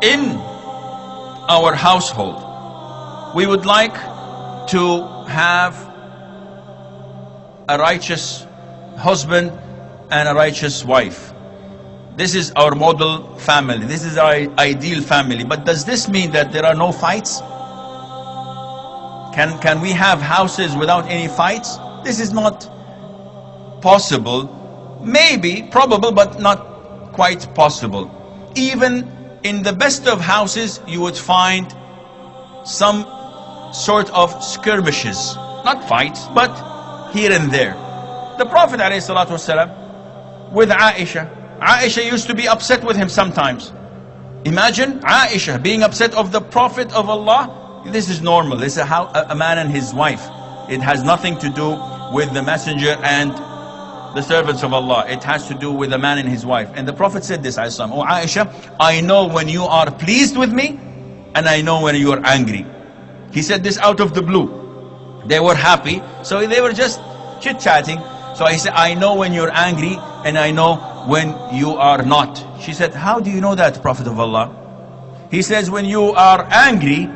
in our household, we would like to have a righteous husband and a righteous wife. This is our model family. This is our ideal family. But does this mean that there are no fights? Can we have houses without any fights? This is not possible. Maybe, probable, but not quite possible. Even in the best of houses, you would find some sort of skirmishes. Not fights, but here and there. The Prophet ﷺ with Aisha used to be upset with him sometimes. Imagine Aisha being upset of the Prophet of Allah. This is normal. This is a man and his wife. It has nothing to do with the messenger and the servants of Allah. It has to do with the man and his wife. And the Prophet said this, "Oh Aisha, I know when you are pleased with me, and I know when you are angry." He said this out of the blue. They were happy, so they were just chit-chatting. So he said, "I know when you're angry, and I know when you are not." She said, "How do you know that, Prophet of Allah?" He says, "When you are angry,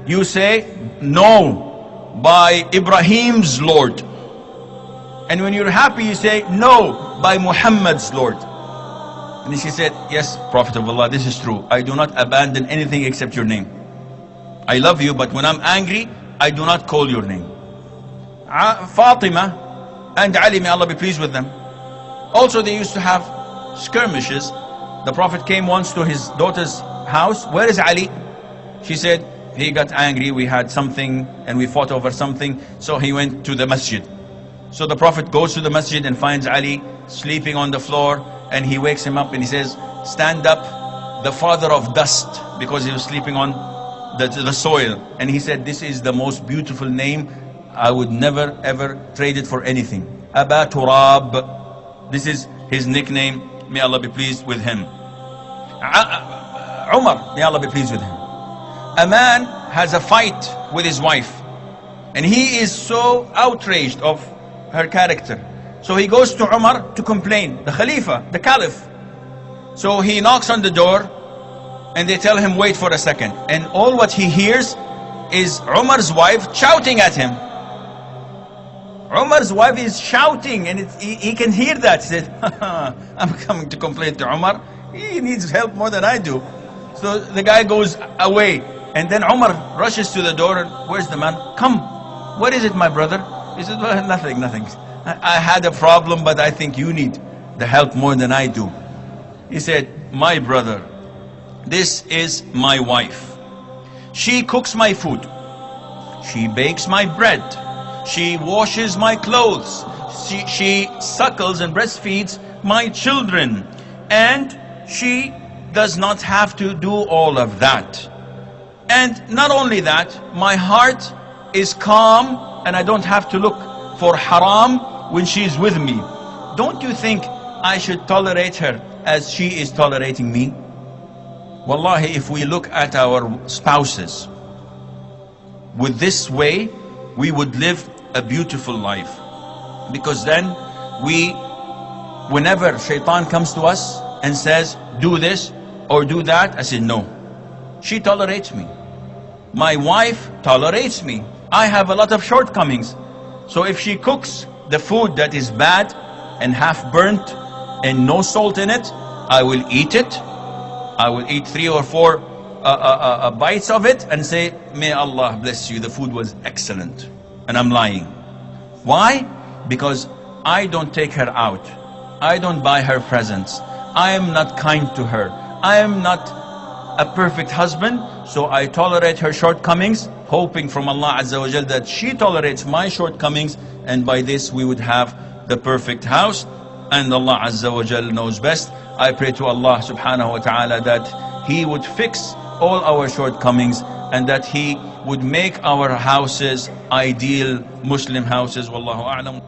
you say, 'No, by Ibrahim's Lord.' And when you're happy, you say, 'No, by Muhammad's Lord.'" And she said, "Yes, Prophet of Allah, this is true. I do not abandon anything except your name. I love you, but when I'm angry, I do not call your name." Fatima and Ali, may Allah be pleased with them, also they used to have skirmishes. The Prophet came once to his daughter's house. "Where is Ali?" She said, "He got angry, we had something and we fought over something, so he went to the masjid." So the Prophet goes to the masjid and finds Ali sleeping on the floor, and he wakes him up and he says, "Stand up, the father of dust," because he was sleeping on the soil. And he said, "This is the most beautiful name. I would never ever trade it for anything. Aba Turab." This is his nickname. May Allah be pleased with him. Umar, may Allah be pleased with him. A man has a fight with his wife, and he is so outraged of her character. So he goes to Umar to complain, the Khalifa, the Caliph. So he knocks on the door, and they tell him, "Wait for a second." And all what he hears is Umar's wife shouting at him. Umar's wife is shouting, and he can hear that. He said, "I'm coming to complain to Umar. He needs help more than I do." So the guy goes away, and then Umar rushes to the door, and "Where's the man? Come. What is it, my brother?" He said, "Well, nothing. I had a problem, but I think you need the help more than I do." He said, "My brother, this is my wife. She cooks my food. She bakes my bread. She washes my clothes. She suckles and breastfeeds my children. And she does not have to do all of that. And not only that, my heart is calm, and I don't have to look for haram when she's with me. Don't you think I should tolerate her as she is tolerating me?" Wallahi, if we look at our spouses with this way, we would live a beautiful life. Because then whenever shaitan comes to us and says, "Do this or do that," I say, "No, she tolerates me. My wife tolerates me. I have a lot of shortcomings. So if she cooks the food that is bad and half burnt and no salt in it, I will eat it. I will eat 3 or 4 bites of it and say, 'May Allah bless you, the food was excellent.' And I'm lying. Why? Because I don't take her out. I don't buy her presents. I am not kind to her. I am not a perfect husband, so I tolerate her shortcomings, hoping from Allah Azza wa Jal that she tolerates my shortcomings, and by this we would have the perfect house. And Allah Azza wa Jal knows best. I pray to Allah subhanahu wa ta'ala that He would fix all our shortcomings, and that He would make our houses ideal Muslim houses. Wallahu a'lam.